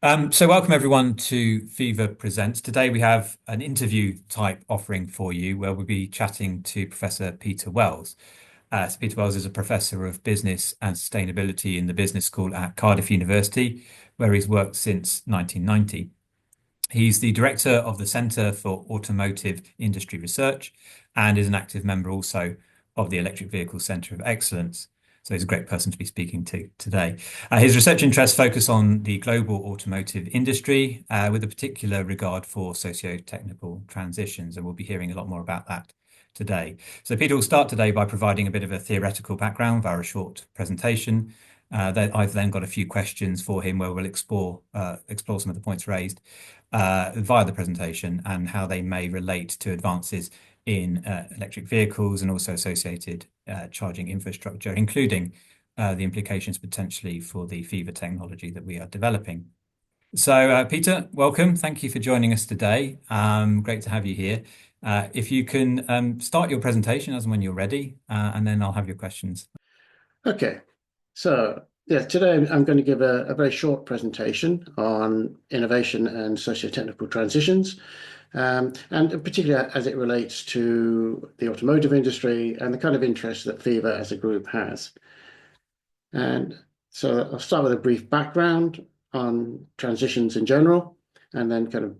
So welcome everyone to Viva Presents. Today we have an interview type offering for you where we'll be chatting to Professor Peter Wells. So Peter Wells is a professor of business and sustainability in the business school at Cardiff University, where he's worked since 1990. He's the director of the Centre for Automotive Industry Research and is an active member also of the Electric Vehicle Centre of Excellence. So he's a great person to be speaking to today. His research interests focus on the global automotive industry with a particular regard for socio-technical transitions, and we'll be hearing a lot more about that today. So Peter will start today by providing a bit of a theoretical background via a short presentation. I've then got a few questions for him where we'll explore some of the points raised via the presentation and how they may relate to advances in electric vehicles and also associated charging infrastructure, including the implications potentially for the Viva technology that we are developing. So, Peter, welcome. Thank you for joining us today. Great to have you here. If you can start your presentation as and when you're ready, and then I'll have your questions. Okay, so yeah, today I'm going to give a very short presentation on innovation and socio-technical transitions, and particularly as it relates to the automotive industry and the kind of interest that Viva as a group has. And so I'll start with a brief background on transitions in general, and then kind of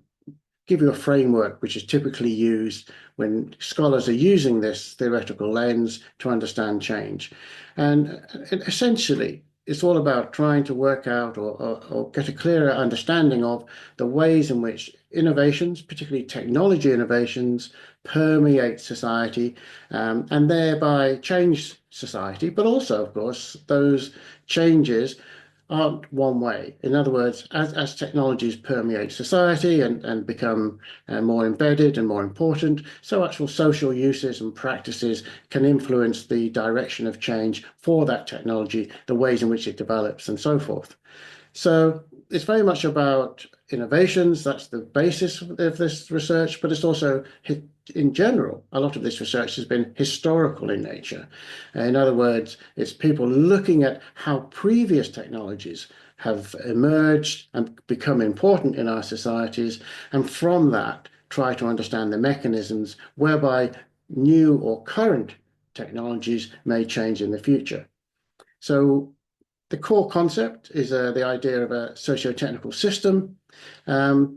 give you a framework which is typically used when scholars are using this theoretical lens to understand change. And essentially, it's all about trying to work out or get a clearer understanding of the ways in which innovations, particularly technology innovations, permeate society and thereby change society. But also, of course, those changes aren't one way. In other words, as technologies permeate society and become more embedded and more important, so actual social uses and practices can influence the direction of change for that technology, the ways in which it develops and so forth. So it's very much about innovations. That's the basis of this research, but it's also, in general, a lot of this research has been historical in nature. In other words, it's people looking at how previous technologies have emerged and become important in our societies, and from that, try to understand the mechanisms whereby new or current technologies may change in the future. So the core concept is the idea of a socio-technical system,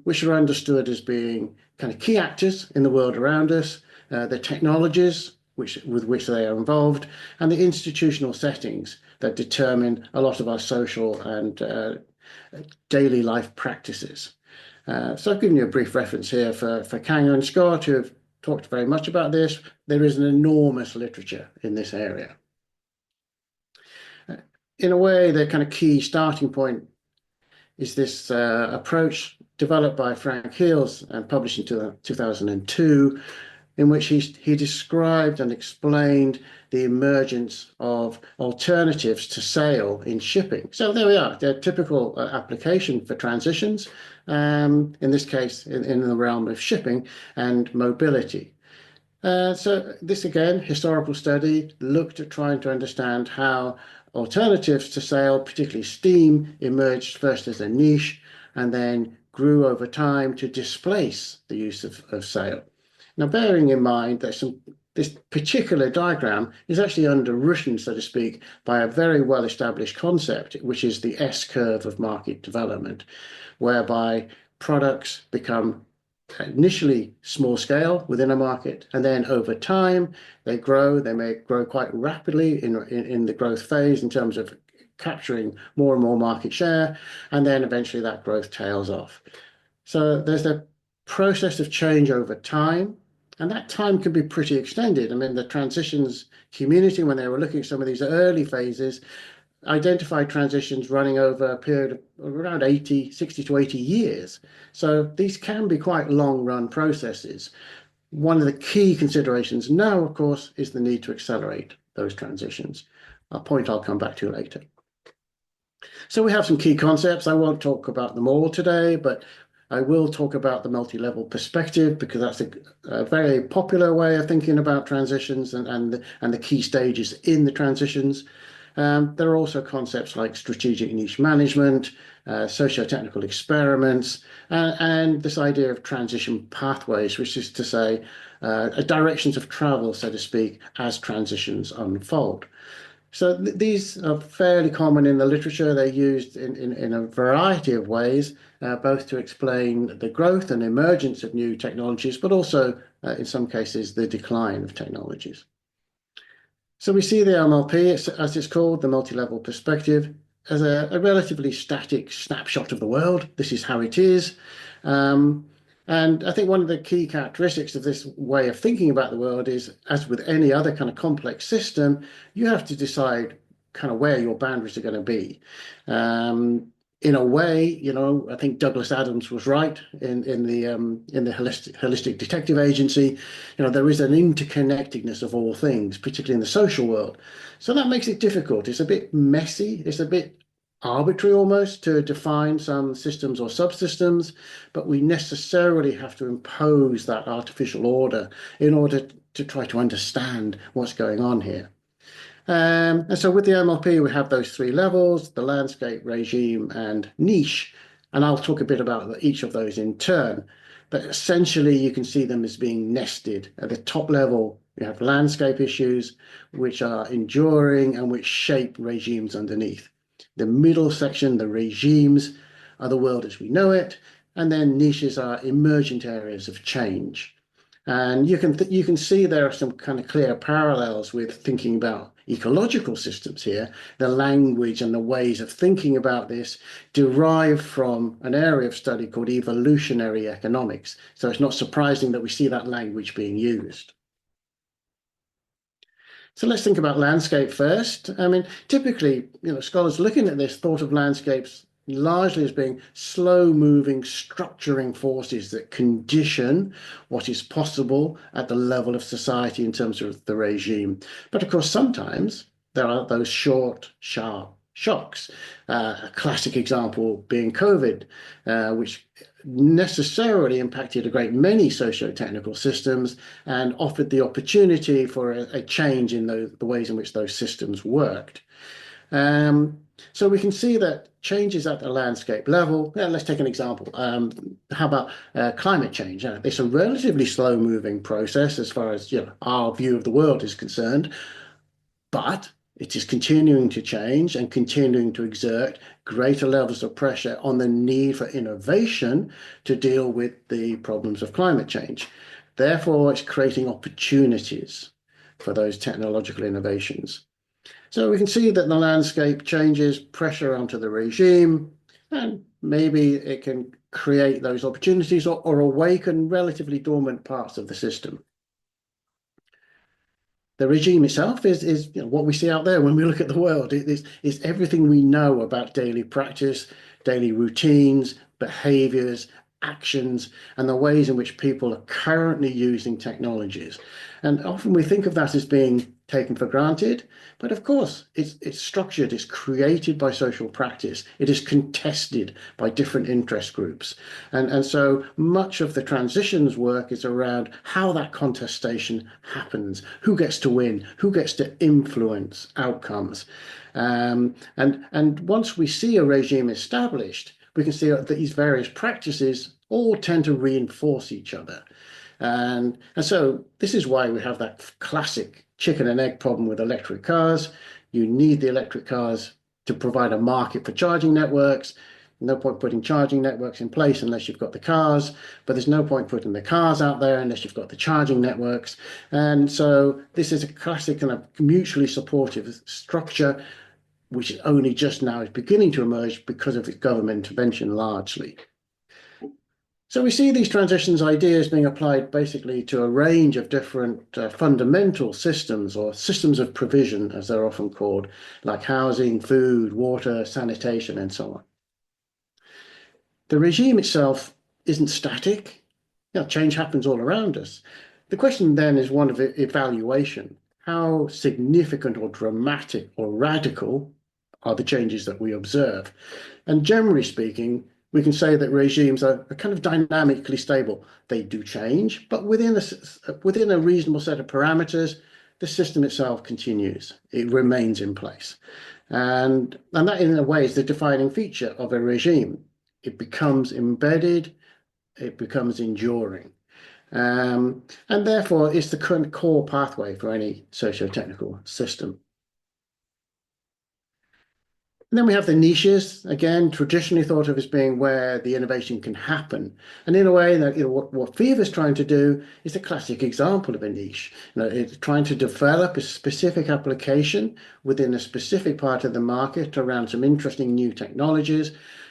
which are understood as being kind of key actors in the world around us, the technologies with which they are involved, and the institutional settings that determine a lot of our social and daily life practices. So I've given you a brief reference here for Kanger and Scott, who have talked very much about this. There is an enormous literature in this area. In a way, the kind of key starting point is this approach developed by Frank Heels and published in 2002, in which he described and explained the emergence of alternatives to sail in shipping. So there we are, they're typical application for transitions, in this case, in the realm of shipping and mobility. So this, again, historical study looked at trying to understand how alternatives to sail, particularly steam, emerged first as a niche and then grew over time to displace the use of sail. Now, bearing in mind that this particular diagram is actually underwritten, so to speak, by a very well-established concept, which is the S-curve of market development, whereby products become initially small scale within a market, and then over time they grow. They may grow quite rapidly in the growth phase in terms of capturing more and more market share, and then eventually that growth tails off. So there's a process of change over time, and that time can be pretty extended. I mean, the transitions community, when they were looking at some of these early phases, identified transitions running over a period of around 60 to 80 years. So these can be quite long run processes. One of the key considerations now, of course, is the need to accelerate those transitions, a point I'll come back to later. So we have some key concepts. I won't talk about them all today, but I will talk about the multi-level perspective because that's a very popular way of thinking about transitions and the key stages in the transitions. There are also concepts like strategic niche management, socio-technical experiments, and this idea of transition pathways, which is to say, directions of travel, so to speak, as transitions unfold. So these are fairly common in the literature. They're used in a variety of ways, both to explain the growth and emergence of new technologies, but also, in some cases, the decline of technologies. So we see the MLP, as it's called, the multi-level perspective, as a relatively static snapshot of the world. This is how it is. And I think one of the key characteristics of this way of thinking about the world is, as with any other kind of complex system, you have to decide kind of where your boundaries are going to be. In a way, I think Douglas Adams was right in the holistic detective agency. There is an interconnectedness of all things, particularly in the social world. So that makes it difficult. It's a bit messy. It's a bit arbitrary almost to define some systems or subsystems, but we necessarily have to impose that artificial order in order to try to understand what's going on here. And so with the MLP, we have those three levels, the landscape, regime, and niche. And I'll talk a bit about each of those in turn. But essentially, you can see them as being nested. At the top level, you have landscape issues, which are enduring and which shape regimes underneath. The middle section, the regimes, are the world as we know it. And then niches are emergent areas of change. And you can see there are some kind of clear parallels with thinking about ecological systems here. The language and the ways of thinking about this derive from an area of study called evolutionary economics. So it's not surprising that we see that language being used. So let's think about landscape first. I mean, typically, scholars looking at this thought of landscapes largely as being slow-moving, structuring forces that condition what is possible at the level of society in terms of the regime. But of course, sometimes there are those short, sharp shocks. A classic example being COVID, which necessarily impacted a great many socio-technical systems and offered the opportunity for a change in the ways in which those systems worked. So we can see that changes at the landscape level. Let's take an example. How about climate change? It's a relatively slow-moving process as far as our view of the world is concerned, but it is continuing to change and continuing to exert greater levels of pressure on the need for innovation to deal with the problems of climate change. Therefore, it's creating opportunities for those technological innovations. So we can see that the landscape changes pressure onto the regime, and maybe it can create those opportunities or awaken relatively dormant parts of the system. The regime itself is what we see out there when we look at the world. It is everything we know about daily practice, daily routines, behaviors, actions, and the ways in which people are currently using technologies. And often we think of that as being taken for granted, but of course it's structured, it's created by social practice, it is contested by different interest groups. And so much of the transitions work is around how that contestation happens, who gets to win, who gets to influence outcomes. And once we see a regime established, we can see that these various practices all tend to reinforce each other. And so this is why we have that classic chicken and egg problem with electric cars. You need the electric cars to provide a market for charging networks. No point putting charging networks in place unless you've got the cars, but there's no point putting the cars out there unless you've got the charging networks. And so this is a classic kind of mutually supportive structure, which only just now is beginning to emerge because of government intervention largely. So we see these transitions ideas being applied basically to a range of different fundamental systems or systems of provision, as they're often called, like housing, food, water, sanitation, and so on. The regime itself isn't static. Change happens all around us. The question then is one of evaluation. How significant or dramatic or radical are the changes that we observe? And generally speaking, we can say that regimes are kind of dynamically stable. They do change, but within a reasonable set of parameters, the system itself continues. It remains in place. And that, in a way, is the defining feature of a regime. It becomes embedded, it becomes enduring. And therefore, it's the current core pathway for any socio-technical system. And then we have the niches, again, traditionally thought of as being where the innovation can happen. And in a way, that what Viva is trying to do is a classic example of a niche. It's trying to develop a specific application within a specific part of the market around some interesting new technologies.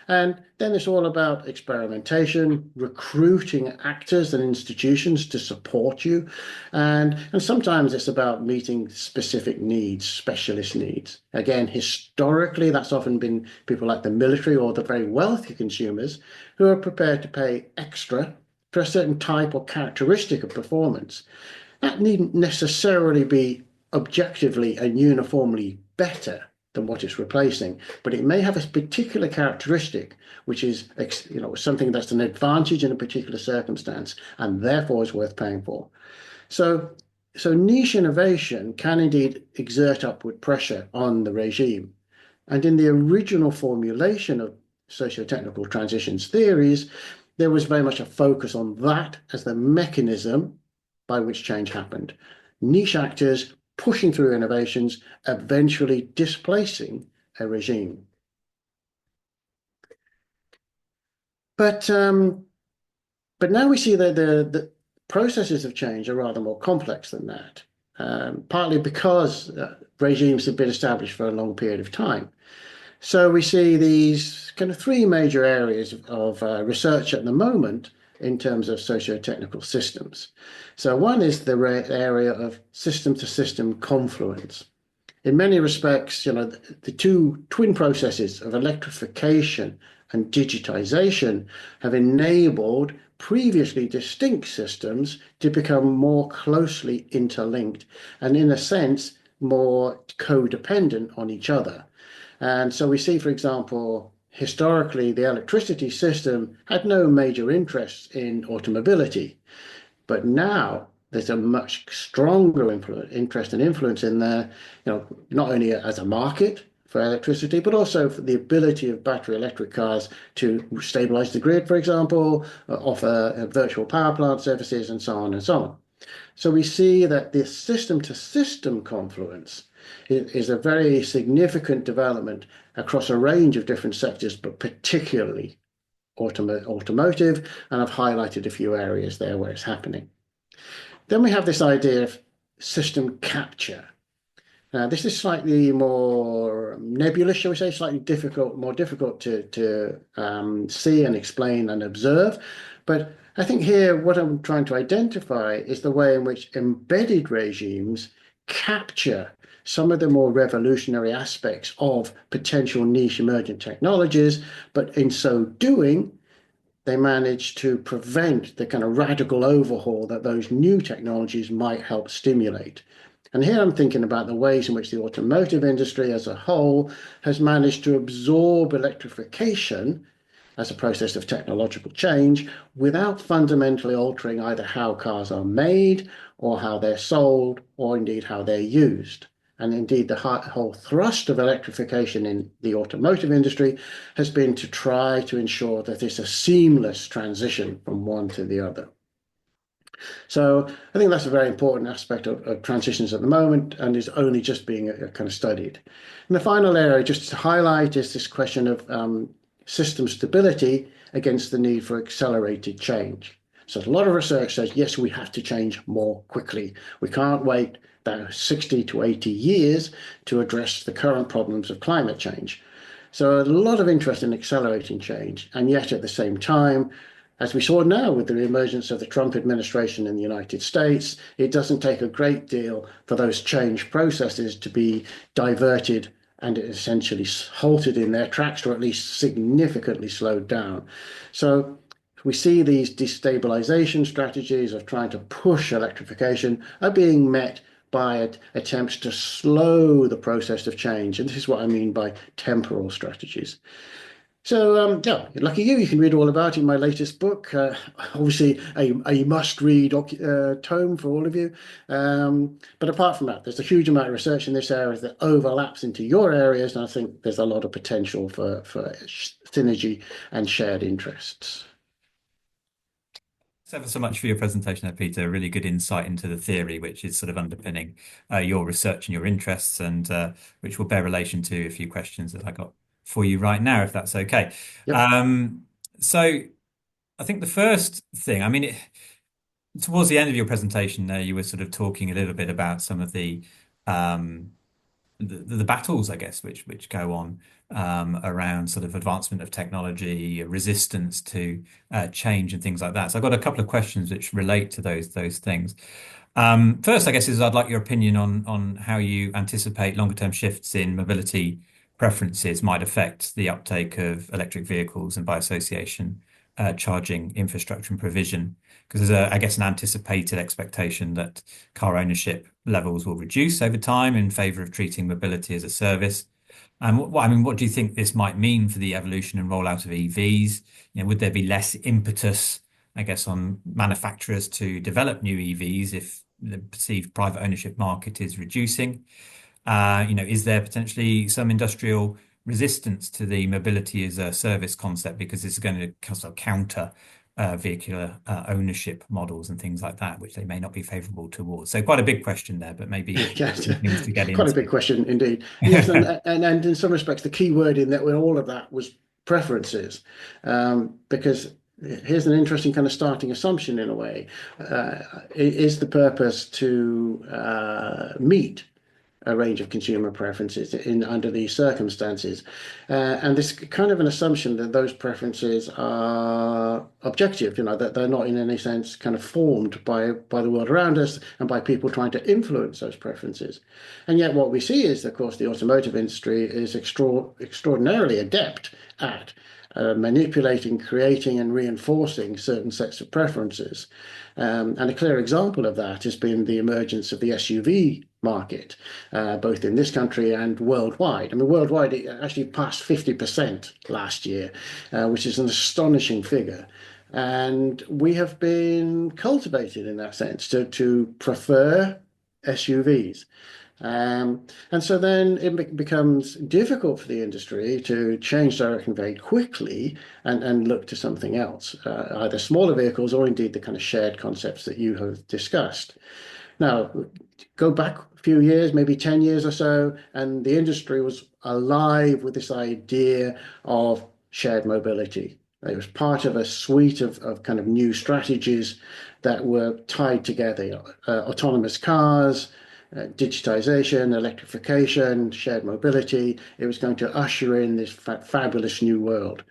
And then it's all about experimentation, recruiting actors and institutions to support you. And sometimes it's about meeting specific needs, specialist needs. Again, historically, that's often been people like the military or the very wealthy consumers who are prepared to pay extra for a certain type or characteristic of performance. That needn't necessarily be objectively and uniformly better than what it's replacing, but it may have a particular characteristic which is something that's an advantage in a particular circumstance and therefore is worth paying for. So niche innovation can indeed exert upward pressure on the regime. And in the original formulation of socio-technical transitions theories, there was very much a focus on that as the mechanism by which change happened. Niche actors pushing through innovations, eventually displacing a regime. But now we see that the processes of change are rather more complex than that, partly because regimes have been established for a long period of time. So we see these kind of three major areas of research at the moment in terms of socio-technical systems. So one is the area of system-to-system confluence. In many respects, the two twin processes of electrification and digitization have enabled previously distinct systems to become more closely interlinked and, in a sense, more codependent on each other. And so we see, for example, historically, the electricity system had no major interest in automobility, but now there's a much stronger interest and influence in there, not only as a market for electricity, but also for the ability of battery electric cars to stabilize the grid, for example, offer virtual power plant services, and so on and so on. So we see that this system-to-system confluence is a very significant development across a range of different sectors, but particularly automotive, and I've highlighted a few areas there where it's happening. Then we have this idea of system capture. Now, this is slightly more nebulous, shall we say, more difficult to see and explain and observe. But I think here what I'm trying to identify is the way in which embedded regimes capture some of the more revolutionary aspects of potential niche emergent technologies, but in so doing, they manage to prevent the kind of radical overhaul that those new technologies might help stimulate. And here I'm thinking about the ways in which the automotive industry as a whole has managed to absorb electrification as a process of technological change without fundamentally altering either how cars are made or how they're sold or indeed how they're used. And indeed, the whole thrust of electrification in the automotive industry has been to try to ensure that it's a seamless transition from one to the other. So I think that's a very important aspect of transitions at the moment and is only just being kind of studied. And the final area just to highlight is this question of system stability against the need for accelerated change. So a lot of research says, yes, we have to change more quickly. We can't wait 60 to 80 years to address the current problems of climate change. So a lot of interest in accelerating change. And yet at the same time, as we saw now with the emergence of the Trump administration in the United States, it doesn't take a great deal for those change processes to be diverted and essentially halted in their tracks, or at least significantly slowed down. So we see these destabilization strategies of trying to push electrification are being met by attempts to slow the process of change. And this is what I mean by temporal strategies. Yeah, lucky you. You can read all about it in my latest book. Obviously, a must-read tome for all of you. But apart from that, there's a huge amount of research in this area that overlaps into your areas, and I think there's a lot of potential for synergy and shared interests. Thanks ever so much for your presentation there, Peter. Really good insight into the theory, which is sort of underpinning your research and your interests, and which will bear relation to a few questions that I got for you right now, if that's okay. Yep. Um, so I think the first thing, I mean, towards the end of your presentation there, you were sort of talking a little bit about some of um, the battles, I guess, which go on around sort of advancement of technology, resistance to change, and things like that. So I've got a couple of questions which relate to those things. First, I guess, is I'd like your opinion on how you anticipate longer term shifts in mobility preferences might affect the uptake of electric vehicles and by association charging infrastructure and provision. Because there's I guess, an anticipated expectation that car ownership levels will reduce over time in favor of treating mobility as a service. And I mean, what do you think this might mean for the evolution and rollout of EVs? Would there be less impetus, I guess, on manufacturers to develop new EVs if the perceived private ownership market is reducing? Is there potentially some industrial resistance to the mobility as a service concept because it's going to sort of counter vehicular ownership models and things like that, which they may not be favorable towards? So quite a big question there, but maybe Yes, things to get quite a into. big question indeed. Yes, and in some respects, the key word in that with all of that was preferences, because here's an interesting kind of starting assumption in a way. Is the purpose to meet a range of consumer preferences in under these circumstances, and this kind of an assumption that those preferences are objective, that they're not in any sense kind of formed by the world around us and by people trying to influence those preferences. And yet, what we see is, of course, the automotive industry is extraordinarily adept at manipulating, creating, and reinforcing certain sets of preferences. And a clear example of that has been the emergence of the SUV market, both in this country and worldwide. I mean, worldwide, it actually passed 50% last year, which is an astonishing figure. And we have been cultivated in that sense to prefer SUVs. And so then it becomes difficult for the industry to change direction very quickly and look to something else, either smaller vehicles or indeed the kind of shared concepts that you have discussed. Now, go back a few years, maybe 10 years or so, and the industry was alive with this idea of shared mobility. It was part of a suite of kind of new strategies that were tied together. Autonomous cars, digitization, electrification, shared mobility. It was going to usher in this fabulous new world.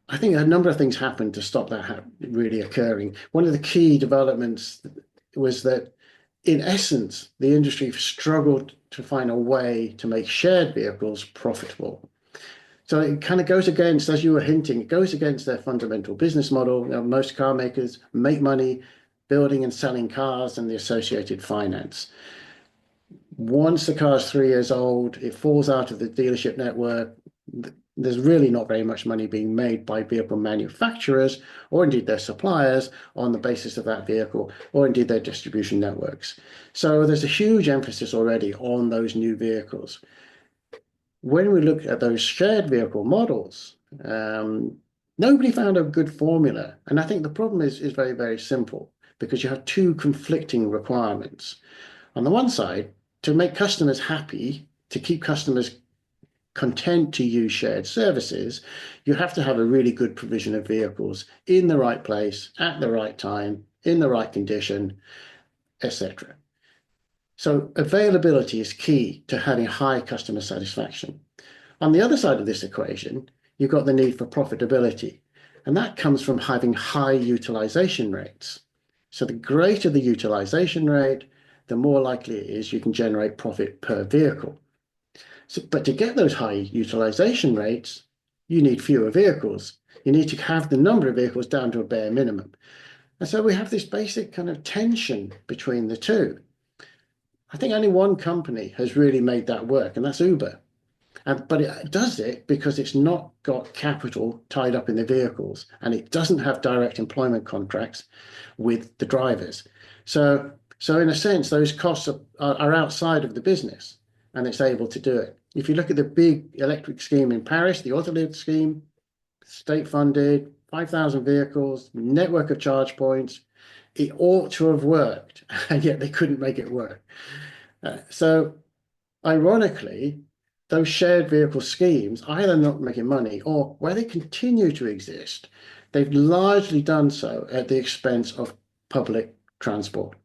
I think a number of things happened to stop that really occurring. One of the key developments was that, in essence, the industry struggled to find a way to make shared vehicles profitable. So it kind of goes against, as you were hinting, it goes against their fundamental business model. Most car makers make money building and selling cars and the associated finance. Once the car is 3 years old, it falls out of the dealership network. There's really not very much money being made by vehicle manufacturers or indeed their suppliers on the basis of that vehicle or indeed their distribution networks. So there's a huge emphasis already on those new vehicles. When we look at those shared vehicle models, nobody found a good formula. And I think the problem is very, very simple because you have two conflicting requirements. On the one side, to make customers happy, to keep customers content to use shared services, you have to have a really good provision of vehicles in the right place, at the right time, in the right condition, etc. So availability is key to having high customer satisfaction. On the other side of this equation, you've got the need for profitability, and that comes from having high utilization rates. So the greater the utilization rate, the more likely it is you can generate profit per vehicle. But to get those high utilization rates, you need fewer vehicles. You need to have the number of vehicles down to a bare minimum. And so we have this basic kind of tension between the two. I think only one company has really made that work, and that's Uber. But it does it because it's not got capital tied up in the vehicles, and it doesn't have direct employment contracts with the drivers. So in a sense, those costs are outside of the business, and it's able to do it. If you look at the big electric scheme in Paris, the Autoliv scheme, state funded, 5,000 vehicles, network of charge points, it ought to have worked, and yet they couldn't make it work. So ironically, those shared vehicle schemes either not making money or where they continue to exist, they've largely done so at the expense of public transport.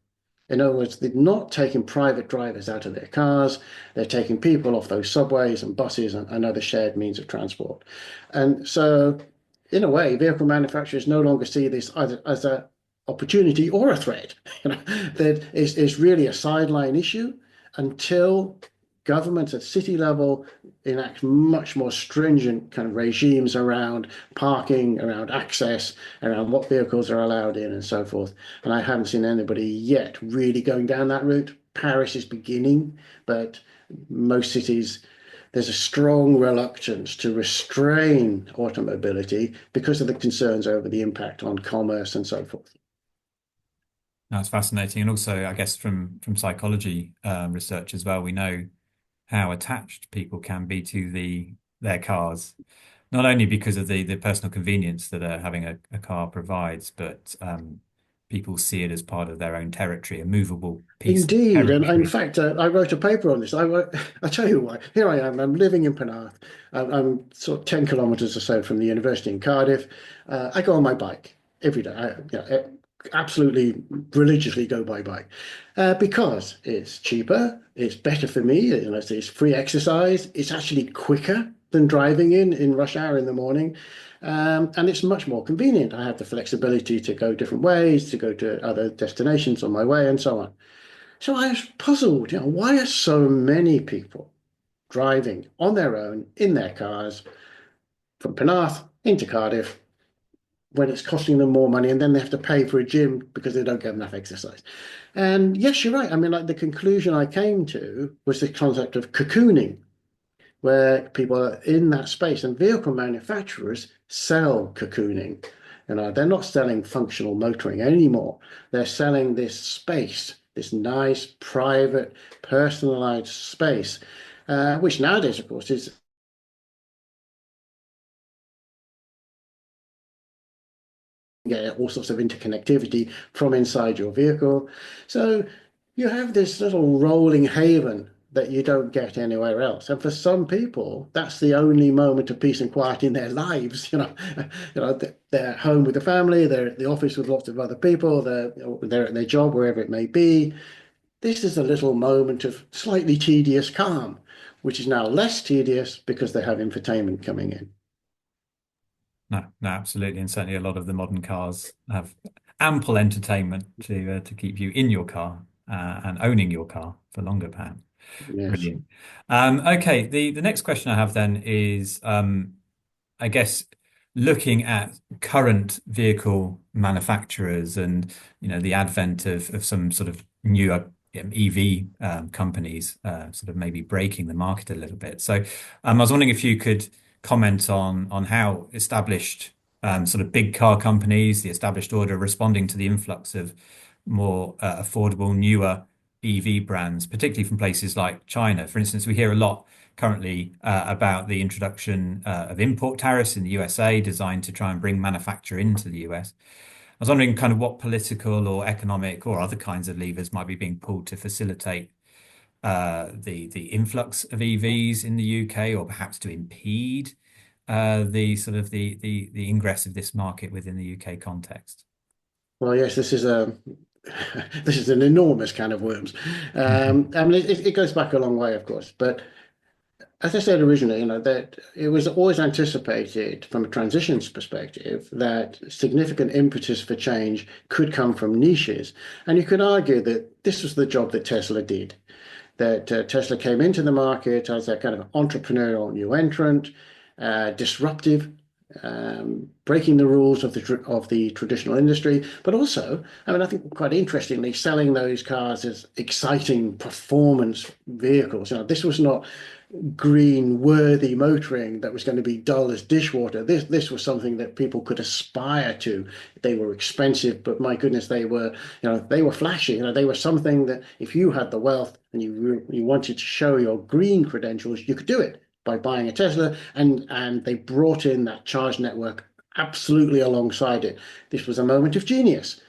In other words, they're not taking private drivers out of their cars. They're taking people off those subways and buses and other shared means of transport. And so, in a way, vehicle manufacturers no longer see this either as an opportunity or a threat. That is really a sideline issue until governments at city level enact much more stringent kind of regimes around parking, around access, around what vehicles are allowed in and so forth. And I haven't seen anybody yet really going down that route. Paris is beginning, but most cities, there's a strong reluctance to restrain automobility because of the concerns over the impact on commerce and so forth. That's fascinating. And also, I guess from psychology research as well, we know how attached people can be to their cars, not only because of the personal convenience that having a car provides, but people see it as part of their own territory, a movable piece of Indeed, and in territory. fact, I wrote a paper on this. I tell you why. Here I am. I'm living in Penarth. I'm sort of 10 kilometers or so from the university in Cardiff. I go on my bike every day. Absolutely religiously go by bike because it's cheaper, it's better for me. It's free exercise. It's actually quicker than driving in rush hour in the morning. And it's much more convenient. I have the flexibility to go different ways, to go to other destinations on my way, and so on. So I was puzzled, why are so many people driving on their own in their cars from Penarth into Cardiff when it's costing them more money and then they have to pay for a gym because they don't get enough exercise? And yes, you're right. I mean, like the conclusion I came to was the concept of cocooning, where people are in that space and vehicle manufacturers sell cocooning. They're not selling functional motoring anymore. They're selling this space, this nice, private, personalized space, which nowadays, of course, is get all sorts of interconnectivity from inside your vehicle. So you have this little rolling haven that you don't get anywhere else. And for some people, that's the only moment of peace and quiet in their lives. They're at home with the family, they're at the office with lots of other people, they're at their job, wherever it may be. This is a little moment of slightly tedious calm, which is now less tedious because they have infotainment coming in. No, no, absolutely, and certainly a lot of the modern cars have ample entertainment to keep you in your car and owning your car for longer, perhaps. Yes. Brilliant. Okay, the next question I have then is, I guess, looking at current vehicle manufacturers and the advent of some sort of newer EV companies, sort of maybe breaking the market a little bit. So, I was wondering if you could comment on how established sort of big car companies, the established order, are responding to the influx of more affordable, newer EV brands, particularly from places like China. For instance, we hear a lot currently about the introduction of import tariffs in the USA designed to try and bring manufacture into the US. I was wondering kind of what political or economic or other kinds of levers might be being pulled to facilitate the influx of EVs in the UK, or perhaps to impede the sort of the ingress of this market within the UK context. Well, yes, this is a this is an enormous can of worms. I mean, it goes back a long way, of course, but as I said originally, that it was always anticipated from a transitions perspective that significant impetus for change could come from niches. And you could argue that this was the job that Tesla did, that Tesla came into the market as a kind of entrepreneurial new entrant, disruptive, breaking the rules of the traditional industry, but also, I mean, I think quite interestingly, selling those cars as exciting performance vehicles. This was not green worthy motoring that was going to be dull as dishwater. This was something that people could aspire to. They were expensive, but my goodness, they were flashy. They were something that if you had the wealth and you wanted to show your green credentials, you could do it by buying a Tesla. And they brought in that charge network absolutely alongside it. This was a moment of genius,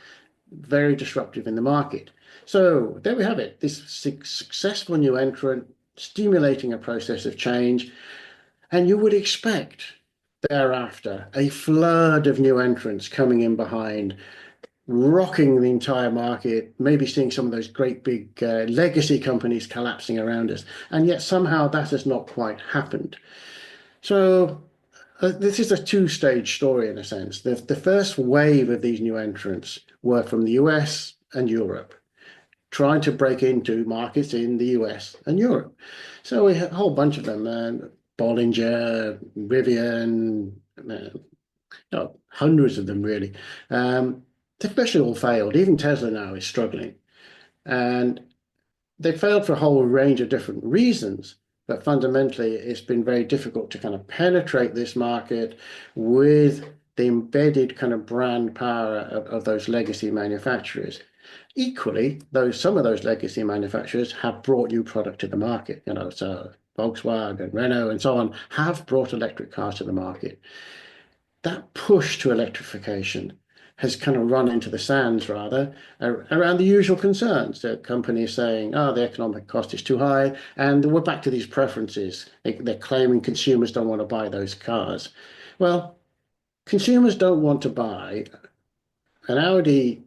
very disruptive in the market. So there we have it, this successful new entrant stimulating a process of change. And you would expect thereafter a flood of new entrants coming in behind, rocking the entire market, maybe seeing some of those great big legacy companies collapsing around us. And yet somehow that has not quite happened. So this is a two-stage story in a sense. The first wave of these new entrants were from the US and Europe, trying to break into markets in the US and Europe. So we had a whole bunch of them, Bollinger, Rivian, no, hundreds of them really. They've especially all failed. Even Tesla now is struggling. And they failed for a whole range of different reasons. But fundamentally, it's been very difficult to kind of penetrate this market with the embedded kind of brand power of those legacy manufacturers. Equally, some of those legacy manufacturers have brought new product to the market. So Volkswagen, Renault, and so on have brought electric cars to the market. That push to electrification has kind of run into the sands rather around the usual concerns. The companies saying, oh, the economic cost is too high. And we're back to these preferences. They're claiming consumers don't want to buy those cars. Well, consumers don't want to buy an Audi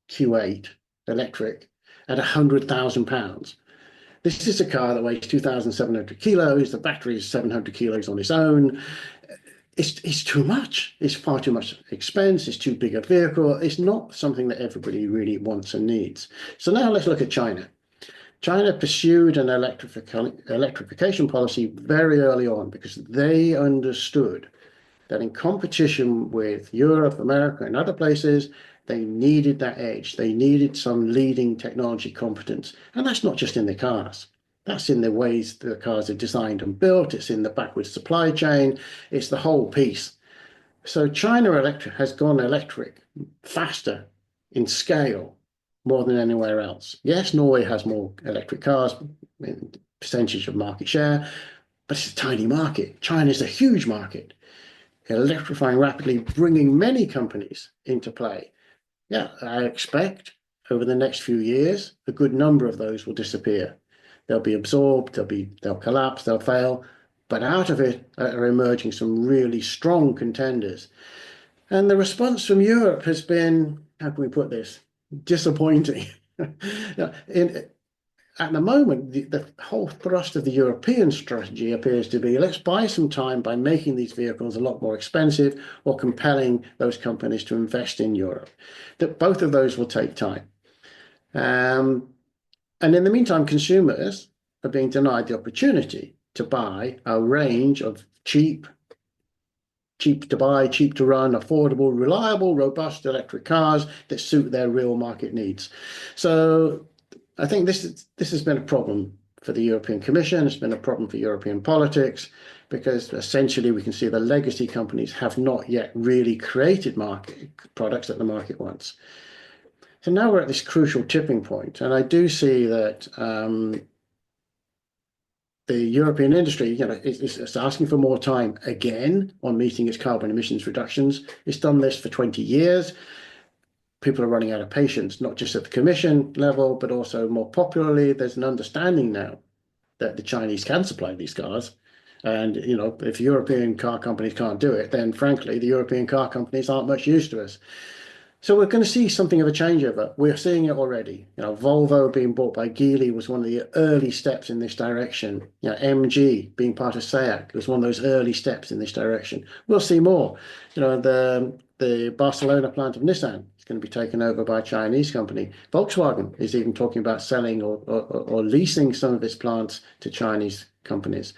Q8 electric at £100,000. This is a car that weighs 2,700 kilos. The battery is 700 kilos on its own. It's too much. It's far too much expense. It's too big a vehicle. It's not something that everybody really wants and needs. So now let's look at China. China pursued an electrification policy very early on because they understood that in competition with Europe, America, and other places, they needed that edge. They needed some leading technology competence. And that's not just in the cars. That's in the ways the cars are designed and built. It's in the backwards supply chain. It's the whole piece. So China has gone electric faster in scale more than anywhere else. Yes, Norway has more electric cars in percentage of market share, but it's a tiny market. China is a huge market, electrifying rapidly, bringing many companies into play. Yeah, I expect over the next few years, a good number of those will disappear. They'll be absorbed, they'll collapse, they'll fail, but out of it are emerging some really strong contenders. And the response from Europe has been, how can we put this, disappointing. At the moment, the whole thrust of the European strategy appears to be let's buy some time by making these vehicles a lot more expensive or compelling those companies to invest in Europe. That both of those will take time. And in the meantime, consumers are being denied the opportunity to buy a range of cheap to buy, cheap to run, affordable, reliable, robust electric cars that suit their real market needs. So I think this has been a problem for the European Commission. It's been a problem for European politics because essentially we can see the legacy companies have not yet really created market products that the market wants. So now we're at this crucial tipping point, and I do see that the European industry, is asking for more time again on meeting its carbon emissions reductions. It's done this for 20 years. People are running out of patience, not just at the Commission level, but also more popularly. There's an understanding now that the Chinese can supply these cars. And, if European car companies can't do it, then frankly, the European car companies aren't much use to us. So we're going to see something of a changeover. We're seeing it already. Volvo being bought by Geely was one of the early steps in this direction. MG being part of SEAT was one of those early steps in this direction. We'll see more. The Barcelona plant of Nissan is going to be taken over by a Chinese company. Volkswagen is even talking about selling or leasing some of its plants to Chinese companies.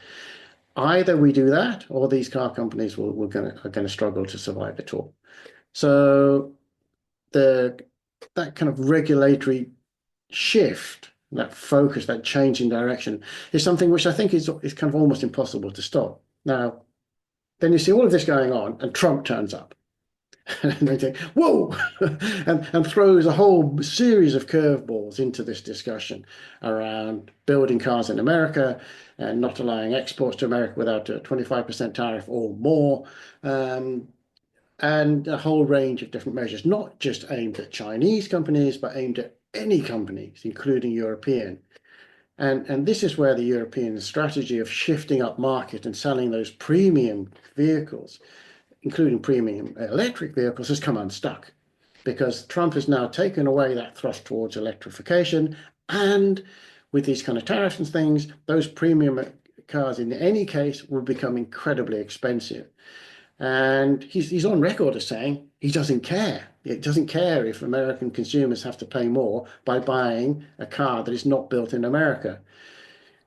Either we do that, or these car companies are going to struggle to survive at all. So that kind of regulatory shift that focus, that change in direction is something which I think is kind of almost impossible to stop. Now, then you see all of this going on, and Trump turns up. And they think, whoa, and throws a whole series of curveballs into this discussion around building cars in America and not allowing exports to America without a 25% tariff or more, um, and a whole range of different measures, not just aimed at Chinese companies, but aimed at any companies, including European. And this is where the European strategy of shifting up market and selling those premium vehicles, including premium electric vehicles, has come unstuck because Trump has now taken away that thrust towards electrification. And with these kind of tariffs and things, those premium cars in any case will become incredibly expensive. And he's on record as saying he doesn't care. It doesn't care if American consumers have to pay more by buying a car that is not built in America.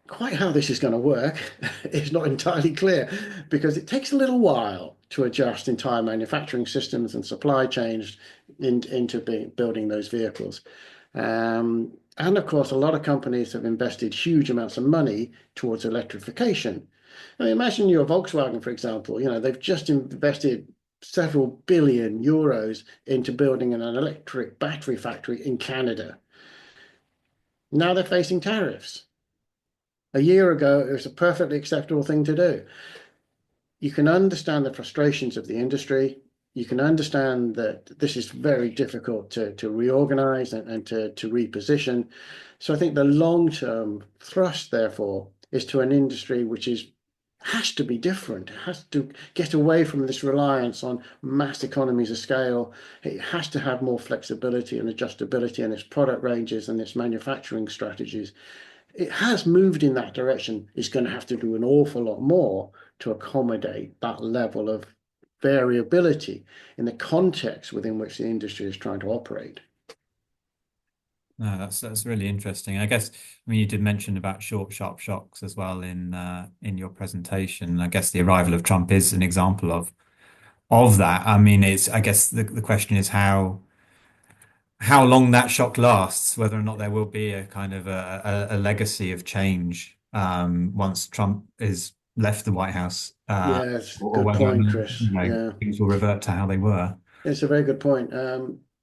Quite how this is going to work is not entirely clear because it takes a little while to adjust entire manufacturing systems and supply chains into building those vehicles. And of course, a lot of companies have invested huge amounts of money towards electrification. I mean, imagine you're Volkswagen, for example, they've just invested several billion euros into building an electric battery factory in Canada. Now they're facing tariffs. A year ago, it was a perfectly acceptable thing to do. You can understand the frustrations of the industry. You can understand that this is very difficult to reorganize and to reposition. So I think the long-term thrust, therefore, is to an industry which has to be different. It has to get away from this reliance on mass economies of scale. It has to have more flexibility and adjustability in its product ranges and its manufacturing strategies. It has moved in that direction. It's going to have to do an awful lot more to accommodate that level of variability in the context within which the industry is trying to operate. No, that's really interesting. I guess, I mean, you did mention about short, sharp shocks as well in your presentation. I guess the arrival of Trump is an example of that. I mean, I guess the question is how long that shock lasts, whether or not there will be a kind of a legacy of change once Trump is left the White House, Yes, or good whether point, Chris. Yeah. things will revert to how they were. It's a very good point.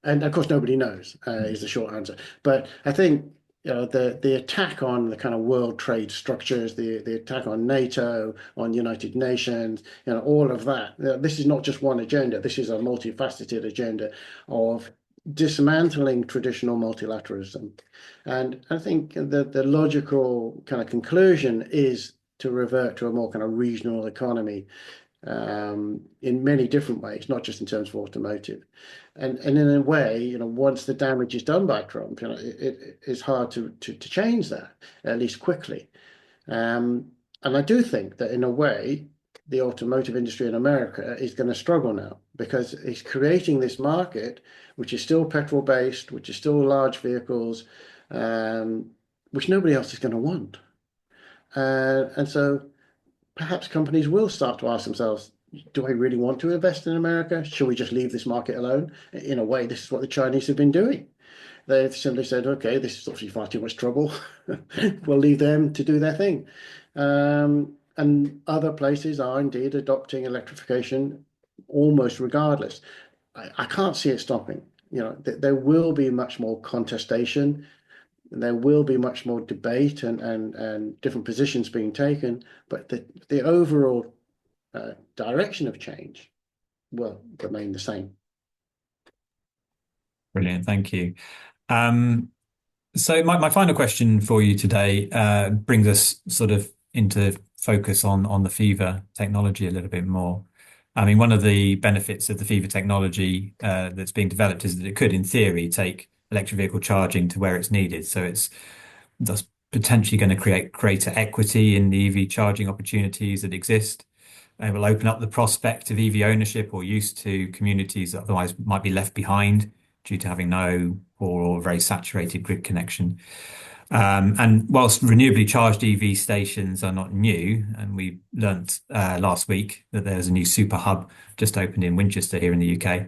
And of course, nobody knows, is the short answer. But I think the attack on the kind of world trade structures, the attack on NATO, on United Nations, all of that. This is not just one agenda. This is a multifaceted agenda of dismantling traditional multilateralism. And I think the logical kind of conclusion is to revert to a more kind of regional economy in many different ways, not just in terms of automotive. And in a way, once the damage is done by Trump, it's hard to change that, at least quickly. And I do think that in a way, the automotive industry in America is going to struggle now because it's creating this market, which is still petrol based, which is still large vehicles, which nobody else is going to want. And so perhaps companies will start to ask themselves, do I really want to invest in America? Should we just leave this market alone? In a way, this is what the Chinese have been doing. They've simply said, okay, this is obviously far too much trouble. We'll leave them to do their thing. And other places are indeed adopting electrification almost regardless. I can't see it stopping. There will be much more contestation. There will be much more debate and different positions being taken, but the overall direction of change will remain the same. Brilliant, thank you. So my final question for you today brings us sort of into focus on the Fever technology a little bit more. I mean, one of the benefits of the Fever technology that's being developed is that it could, in theory, take electric vehicle charging to where it's needed. So it's thus potentially going to create greater equity in the EV charging opportunities that exist. It will open up the prospect of EV ownership or use to communities that otherwise might be left behind due to having no or very saturated grid connection. And whilst renewably charged EV stations are not new, and we learnt last week that there's a new super hub just opened in Winchester here in the UK,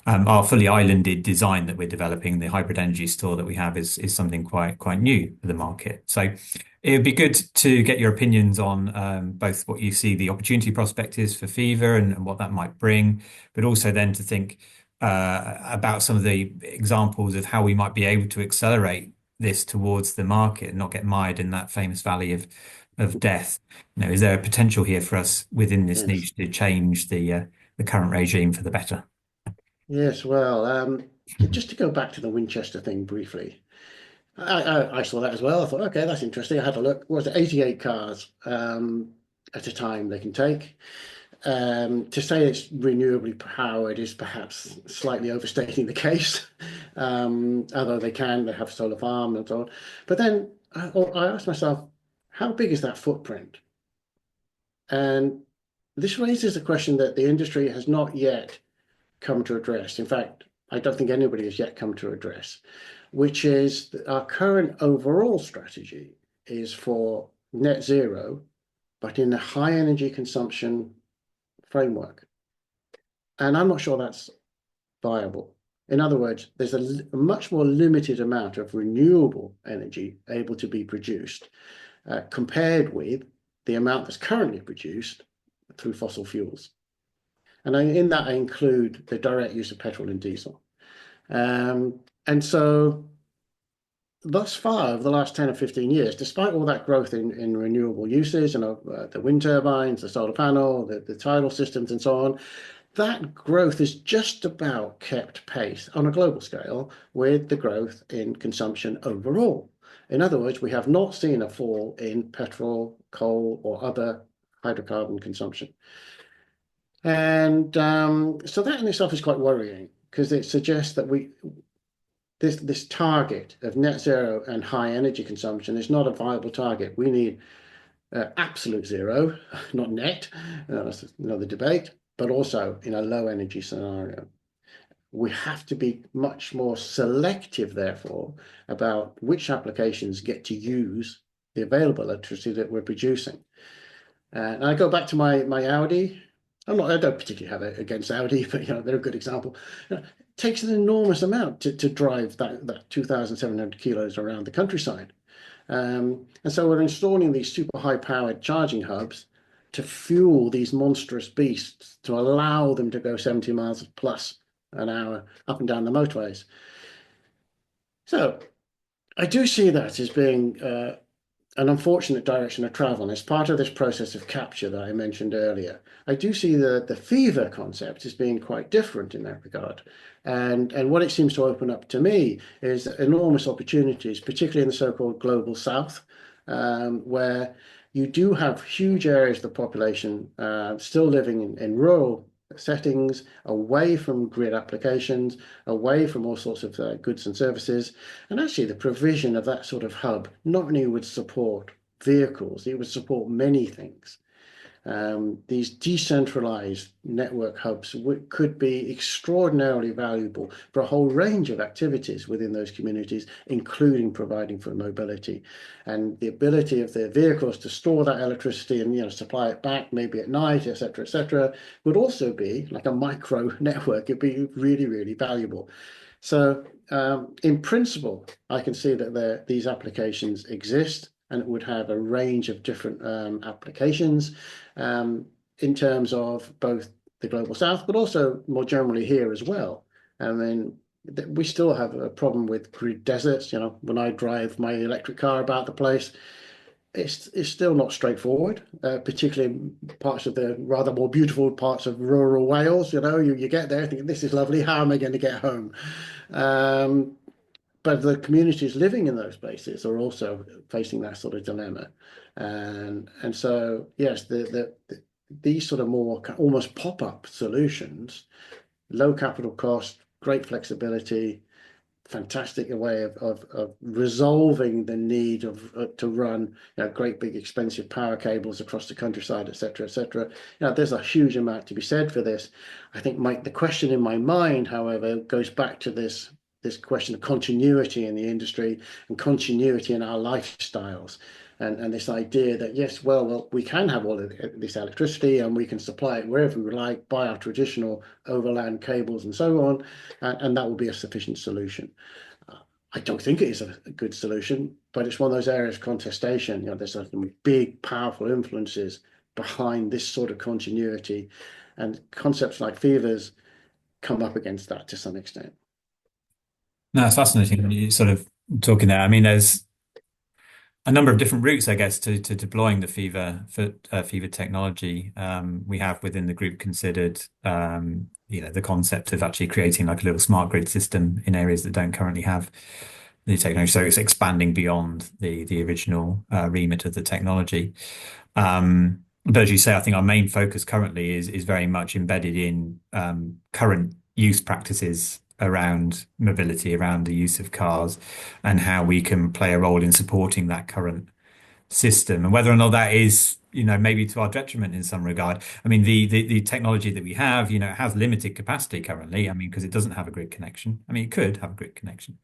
our fully islanded design that we're developing, the hybrid energy store that we have, is something quite new for the market. So it would be good to get your opinions on both what you see the opportunity prospect is for Fever and what that might bring, but also then to think about some of the examples of how we might be able to accelerate this towards the market and not get mired in that famous valley of death. Is there a potential here for us within this Yes. niche to change the current regime for the better? Yes, well, just to go back to the Winchester thing briefly, I saw that as well. I thought, okay, that's interesting. I had a look. What was it, 88 cars at a time they can take? To say it's renewably powered is perhaps slightly overstating the case, although they have solar farm and so on. But then I asked myself, how big is that footprint? And this raises a question that the industry has not yet come to address. In fact, I don't think anybody has yet come to address, which is that our current overall strategy is for net zero, but in a high energy consumption framework. And I'm not sure that's viable. In other words, there's a much more limited amount of renewable energy able to be produced compared with the amount that's currently produced through fossil fuels. And in that, I include the direct use of petrol and diesel. And so thus far, over the last 10 or 15 years, despite all that growth in renewable uses and the wind turbines, the solar panel, the tidal systems, and so on, that growth has just about kept pace on a global scale with the growth in consumption overall. In other words, we have not seen a fall in petrol, coal, or other hydrocarbon consumption. And so that in itself is quite worrying because it suggests that this target of net zero and high energy consumption is not a viable target. We need absolute zero, not net. That's another debate, but also in a low energy scenario. We have to be much more selective, therefore, about which applications get to use the available electricity that we're producing. And I go back to my Audi. I don't particularly have it against Audi, but they're a good example. It takes an enormous amount to drive that 2,700 kilos around the countryside. And so we're installing these super high powered charging hubs to fuel these monstrous beasts to allow them to go 70 miles plus an hour up and down the motorways. So I do see that as being an unfortunate direction of travel. And as part of this process of capture that I mentioned earlier, I do see the fever concept as being quite different in that regard. And what it seems to open up to me is enormous opportunities, particularly in the so-called global south, where you do have huge areas of the population still living in rural settings, away from grid applications, away from all sorts of goods and services. And actually, the provision of that sort of hub not only would support vehicles, it would support many things. These decentralized network hubs could be extraordinarily valuable for a whole range of activities within those communities, including providing for mobility. And the ability of the vehicles to store that electricity and supply it back maybe at night, et cetera, would also be like a micro network. It'd be really, really valuable. So in principle, I can see that these applications exist and it would have a range of different applications in terms of both the global south, but also more generally here as well. I mean, we still have a problem with grid deserts. When I drive my electric car about the place, it's still not straightforward, particularly in parts of the rather more beautiful parts of rural Wales. You get there thinking, this is lovely. How am I going to get home? But the communities living in those places are also facing that sort of dilemma. And so, yes, these sort of more almost pop-up solutions, low capital cost, great flexibility, fantastic way of resolving the need to run great big expensive power cables across the countryside, et cetera, et cetera. There's a huge amount to be said for this. I think the question in my mind, however, goes back to this this question of continuity in the industry and continuity in our lifestyles. And this idea that, yes, well, we can have all of this electricity and we can supply it wherever we like by our traditional overland cables and so on, and that will be a sufficient solution. I don't think it is a good solution, but it's one of those areas of contestation. There's some big, powerful influences behind this sort of continuity, and concepts like fevers come up against that to some extent. No, it's fascinating when you sort of talking there. I mean, there's a number of different routes, I guess, to deploying the fever technology. We have within the group considered, the concept of actually creating like a little smart grid system in areas that don't currently have the technology. So it's expanding beyond the original remit of the technology. But as you say, I think our main focus currently is very much embedded in current use practices around mobility, around the use of cars, and how we can play a role in supporting that current system, and whether or not that is, maybe to our detriment in some regard. I mean, the technology that we have, it has limited capacity currently. I mean, because it doesn't have a grid connection. I mean, it could have a grid connection,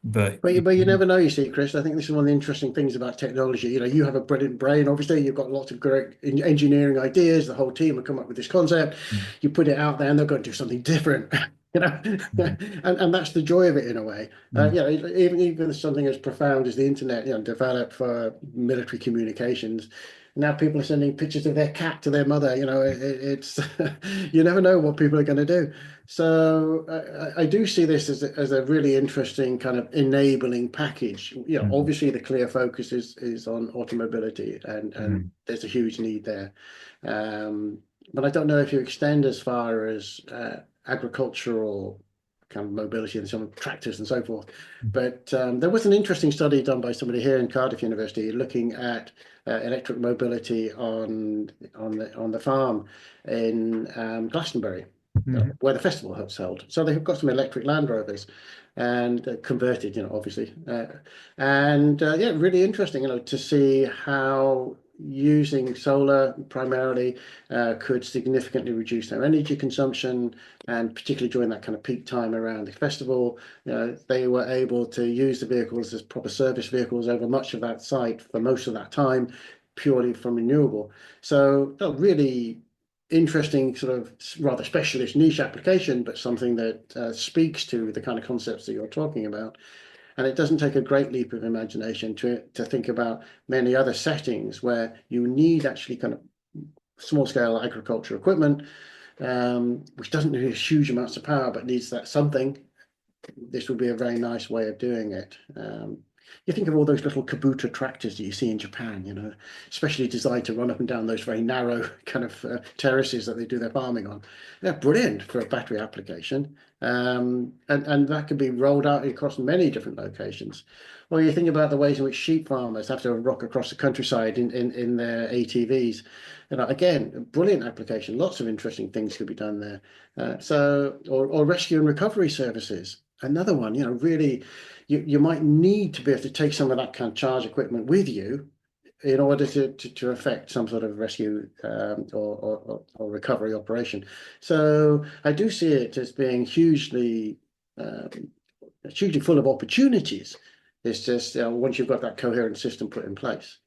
but But you never know, you see, Chris. I think this is one of the interesting things about technology. You have a brilliant brain. Obviously, you've got lots of great engineering ideas. The whole team have come up with this concept. You put it out there, and they're going to do something different. You know, Mhm. and that's the joy of it in a way. Mhm. Even something as profound as the internet, developed for military communications. Now people are sending pictures of their cat to their mother. It's you never know what people are going to do. So I do see this as a really interesting kind of enabling package. Mhm. Obviously the clear focus is on automobility, and Mhm. there's a huge need there. Um, but I don't know if you extend as far as agricultural kind of mobility and some tractors and so forth. But there was an interesting study done by somebody here in Cardiff University looking at electric mobility on the farm in Glastonbury, Mhm. where the festival was held. So they've got some electric Land Rovers and converted, obviously. And yeah, really interesting, to see how using solar primarily could significantly reduce their energy consumption, and particularly during that kind of peak time around the festival, they were able to use the vehicles as proper service vehicles over much of that site for most of that time, purely from renewable. So really interesting, sort of rather specialist niche application, but something that speaks to the kind of concepts that you're talking about. And it doesn't take a great leap of imagination to think about many other settings where you need actually kind of small scale agriculture equipment, which doesn't need huge amounts of power, but needs that something. This would be a very nice way of doing it. You think of all those little Kubota tractors that you see in Japan, especially designed to run up and down those very narrow kind of terraces that they do their farming on. They're brilliant for a battery application. And that could be rolled out across many different locations. Or you think about the ways in which sheep farmers have to rock across the countryside in their ATVs. Again, brilliant application. Lots of interesting things could be done there. Or rescue and recovery services. Another one, really, you might need to be able to take some of that kind of charge equipment with you in order to affect some sort of rescue or recovery operation. So I do see it as being um, hugely full of opportunities. It's just once you've got that coherent system put in place.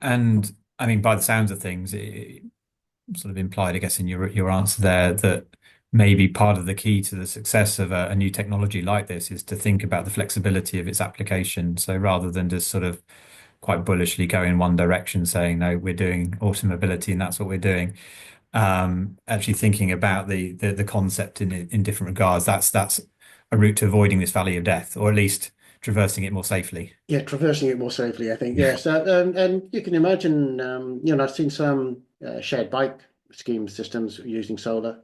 And I mean, by the sounds of things, it sort of implied, I guess, in your answer there, that maybe part of the key to the success of a new technology like this is to think about the flexibility of its application. So rather than just sort of quite bullishly go in one direction, saying, no, we're doing automobility and that's what we're doing, actually thinking about the concept in different regards, that's a route to avoiding this valley of death, or at least traversing it more safely. Yeah, traversing it more safely, I think. Yeah. Yes, and you can imagine. I've seen some shared bike scheme systems using solar.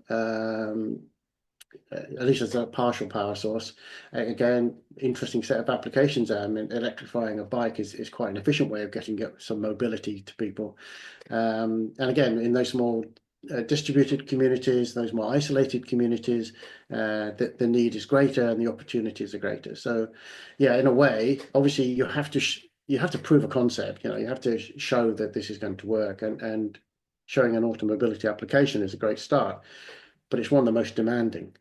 At least as a partial power source. Again, interesting set of applications. I mean, electrifying a bike is quite an efficient way of getting some mobility to people. And again, in those small distributed communities, those more isolated communities, the need is greater and the opportunities are greater. So, yeah, in a way, obviously, you have to prove a concept. You have to show that this is going to work, and showing an automobility application is a great start, but it's one of the most demanding.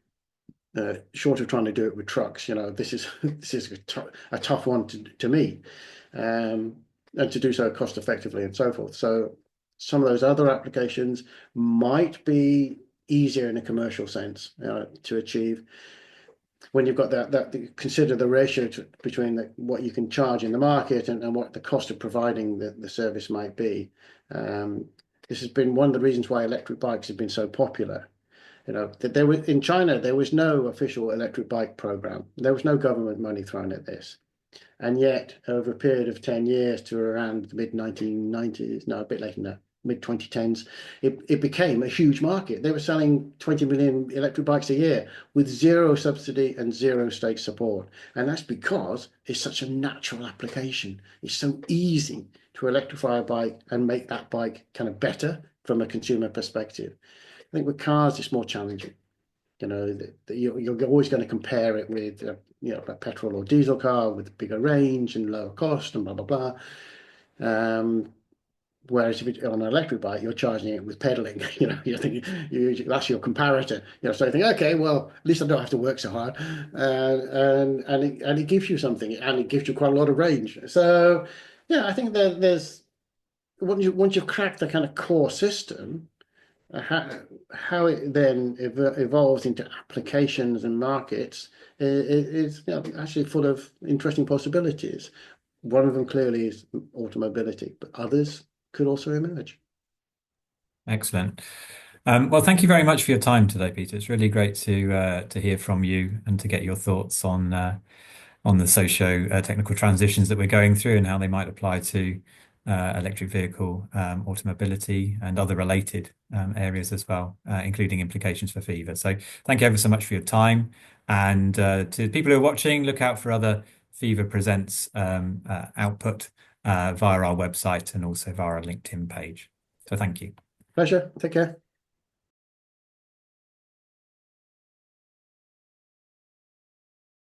short of trying to do it with trucks. This is this is a tough one to meet, um, and to do so cost effectively and so forth. So some of those other applications might be easier in a commercial sense to achieve when you've got that consider the ratio between what you can charge in the market and what the cost of providing the service might be. This has been one of the reasons why electric bikes have been so popular. That there was in China, there was no official electric bike program. There was no government money thrown at this. And yet, over a period of 10 years to around the mid 1990s, no, a bit later than that, mid 2010s, it became a huge market. They were selling 20 million electric bikes a year with zero subsidy and zero state support. And that's because it's such a natural application. It's so easy to electrify a bike and make that bike kind of better from a consumer perspective. I think with cars, it's more challenging. You're always going to compare it with a petrol or diesel car with bigger range and lower cost and blah blah blah. Whereas if it's on an electric bike, you're charging it with pedaling. You're thinking that's your comparator. So you think, okay, well, at least I don't have to work so hard, and it gives you something, and it gives you quite a lot of range. So yeah, I think there's once you've cracked the kind of core system, how it then evolves into applications and markets is actually full of interesting possibilities. One of them clearly is automobility, but others could also emerge. Excellent. Well, thank you very much for your time today, Peter. It's really great to hear from you and to get your thoughts on the socio technical transitions that we're going through and how they might apply to electric vehicle automobility and other related areas as well, including implications for Fever. So thank you ever so much for your time. And to people who are watching, look out for other Fever Presents output via our website and also via our LinkedIn page. So thank you. Pleasure. Take care.